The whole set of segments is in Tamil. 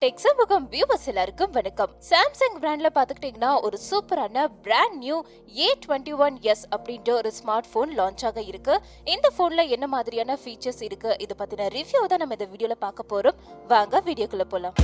டெக்ஸமுகம் வியூவர்ஸ் எல்லாருக்கும் வணக்கம். சாம்சங் பிராண்ட்ல பாத்துக்கிட்டீங்கன்னா ஒரு சூப்பரான பிராண்ட் நியூ A21s அப்படின்ற ஒரு ஸ்மார்ட் போன் லான்ச் ஆக இருக்கு. இந்த போன்ல என்ன மாதிரியான ஃபீச்சர்ஸ் இருக்கு இது பத்தின ரிவ்யூ தான் நம்ம இந்த வீடியோல பார்க்க போறோம். வாங்க வீடியோக்குள்ள போலாம்.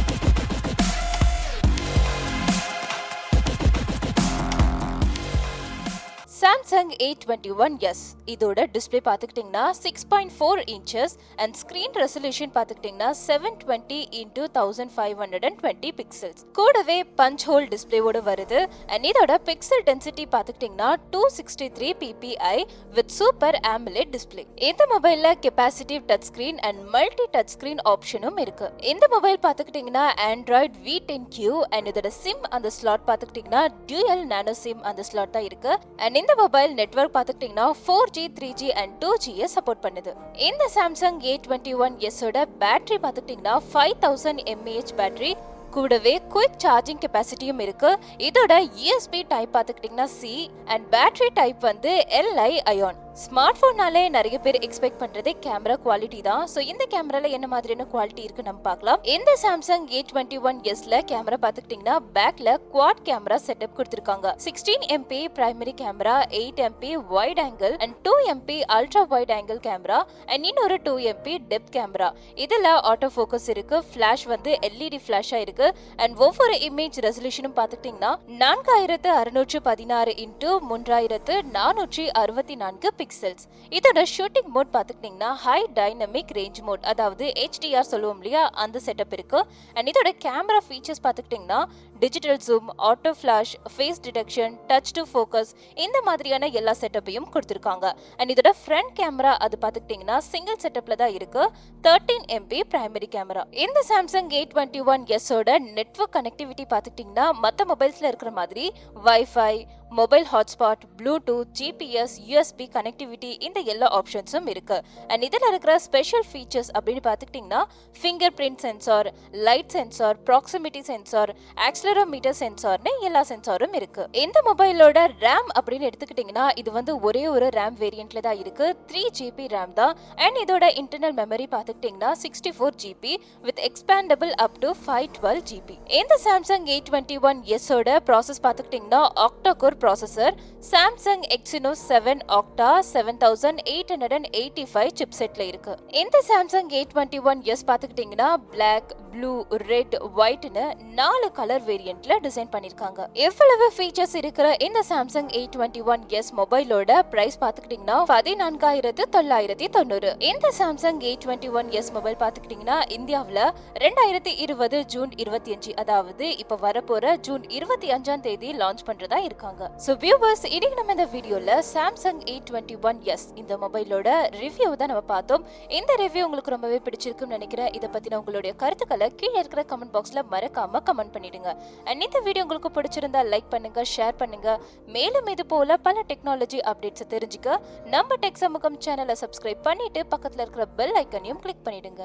Samsung A21s இதோட டிஸ்ப்ளே பாத்துக்கிட்டீங்கன்னா 6.4 inches அண்ட் ஸ்கிரீன் ரெசல்யூஷன் பாத்துக்கிட்டீங்கன்னா 720 into 1520 பிக்சல்ஸ். கூடவே பஞ்ச் ஹோல் டிஸ்ப்ளேவோட வருது. அண்ட் இதோட பிக்சல் டென்சிட்டி பாத்துக்கிட்டீங்கன்னா 263 ppi with super AMOLED display. இந்த மொபைல்ல capacitive touch screen and multi touch screen ஆப்ஷனும் இருக்கு. இந்த மொபைல் பாத்துக்கிட்டீங்கன்னா Android V10Q அண்ட் இதோட சிம் அந்த ஸ்லாட் பாத்துக்கிட்டீங்கன்னா டியூயல் நானோ சிம் அந்த ஸ்லாட் தான் இருக்கு. அண்ட் இந்த மொபைல் நெட்வொர்க் பாத்துக்கிட்டீங்கன்னா 4G 3G and 2G support பண்ணுது. இந்த Samsung A21s ஓட பேட்டரி பாத்துக்கிட்டீங்கன்னா 5000 mAh பேட்டரி, கூடவே குயிக் சார்ஜிங் கெபாசிட்டியும் இருக்கு. இதோட USB டைப் பாத்துக்கிட்டீங்கன்னா C அண்ட் பேட்டரி டைப் வந்து Li அயான். ஸ்மார்ட் போன்னாலே நிறைய பேர் எக்ஸ்பெக்ட் பண்றதே கேமரா குவாலிட்டி தான். சோ இந்த கேமரால என்ன மாதிரியான குவாலிட்டி இருக்கு நம்ம பார்க்கலாம். இந்த Samsung A21sல கேமரா பாத்துக்கிட்டீங்கன்னா பேக்ல குவாட் கேமரா செட்டப் கொடுத்திருக்காங்க. 16 MP primary camera, 8 MP wide angle and 2 MP ultra wide angle camera and இன்னொரு 2 MP டெப்த் கேமரா. இதுல ஆட்டோ ஃபோக்கஸ் இருக்கு, ஃபிளாஷ் வந்து LED ஃபிளாஷா இருக்கு அண்ட் ஒவ்வொரு இமேஜ் ரெசல்யூஷனும் பாத்துக்கிட்டீங்கன்னா 4616 into 3464 பிக்சல்ஸ். இதோட ஷூட்டிங் மோட் பாத்துக்கிட்டீங்கன்னா ஹை டைனமிக் ரேஞ்ச் மோட், அதாவது HDR சொல்லுவோம் இல்லையா, அந்த செட்டப் இருக்கு. அண்ட் இதோட கேமரா ஃபீச்சர்ஸ் பாத்துக்கிட்டீங்கன்னா digital zoom, auto flash, face detection, touch to focus இந்த மாதிரியான எல்லா செட்டப்பையும் கொடுத்திருக்காங்க. அண்ட் இதோட ஃப்ரண்ட் கேமரா அது பாத்துக்கிட்டீங்கன்னா சிங்கிள் செட்டப்ல தான் இருக்கு. 13 MP பிரைமரி கேமரா. இந்த Samsung A21s ஓட நெட்வொர்க் கனெக்டிவிட்டி பாத்துக்கிட்டீங்கன்னா மத்த மொபைல்ஸ்ல இருக்கிற மாதிரி wifi, mobile hotspot, Bluetooth, GPS, USB connectivity இந்த எல்லா ஆப்ஷன்ஸும் இருக்கு. அண்ட் இதுல இருக்கிற ஸ்பெஷல் ஃபீச்சர்ஸ் அப்படின்னு பாத்துக்கிட்டீங்கன்னா finger print sensor, light sensor, proximity sensor, accelerometer சென்சார்னு எல்லா சென்சாரும் இருக்கு. இந்த மொபைலோட RAM அப்படின்னு எடுத்துக்கிட்டீங்கன்னா இது வந்து ஒரே ஒரு RAM வேரியன்ட்ல தான் இருக்கு. 3GB RAM தான். அண்ட் இதோட இன்டர்னல் மெமரி பாத்துக்கிட்டீங்கன்னா 64GB with expandable up to 512GB. இந்த Samsung A21s ஓட ப்ராசஸ் பாத்துக்கிட்டீங்கன்னா Octa core processor, Samsung Exynos 7 Octa 7885 சிப்செட்ல இருக்கு. இந்த Samsung A21s பாத்துக்கிட்டீங்கன்னா Black, Blue, Red, Whiteனு 4 கலர் வேரியன்ட்ல டிசைன் பண்ணிருக்காங்க. எவ்வளவு ஃபீச்சர்ஸ் இருக்கிற இந்த Samsung A21s மொபைலோட பிரைஸ் பாத்துக்கிட்டீங்கன்னா 14990. இந்த Samsung A21s மொபைல் பாத்துக்கிட்டீங்கன்னா இந்தியாவுல 2020 ஜூன் 25, அதாவது இப்ப வரப்போற ஜூன் 25ஆம் தேதி லான்ச் பண்றதா இருக்காங்க. சோ வியூவர்ஸ், இன்னைக்கு நம்ம இந்த வீடியோல Samsung A21s இந்த மொபைலோட ரிவ்யூ தான் நம்ம பார்த்தோம். இந்த ரிவ்யூ உங்களுக்கு ரொம்பவே பிடிச்சிருக்கும்னு நினைக்கிறேன். இத பத்தின உங்களுடைய கருத்துக்களை கீழே இருக்கிற கமெண்ட் பாக்ஸ்ல மறக்காம கமெண்ட் பண்ணிடுங்க. அண்ட் இந்த வீடியோ உங்களுக்கு பிடிச்சிருந்தா லைக் பண்ணுங்க, ஷேர் பண்ணுங்க. மேலும் இது போல பல டெக்னாலஜி அப்டேட்ஸ் தெரிஞ்சுக்க நம்ம டெக் சமூகம் சேனலை சப்ஸ்கிரைப் பண்ணிட்டு பக்கத்துல இருக்கிற பெல் ஐக்கனையும் கிளிக் பண்ணிடுங்க.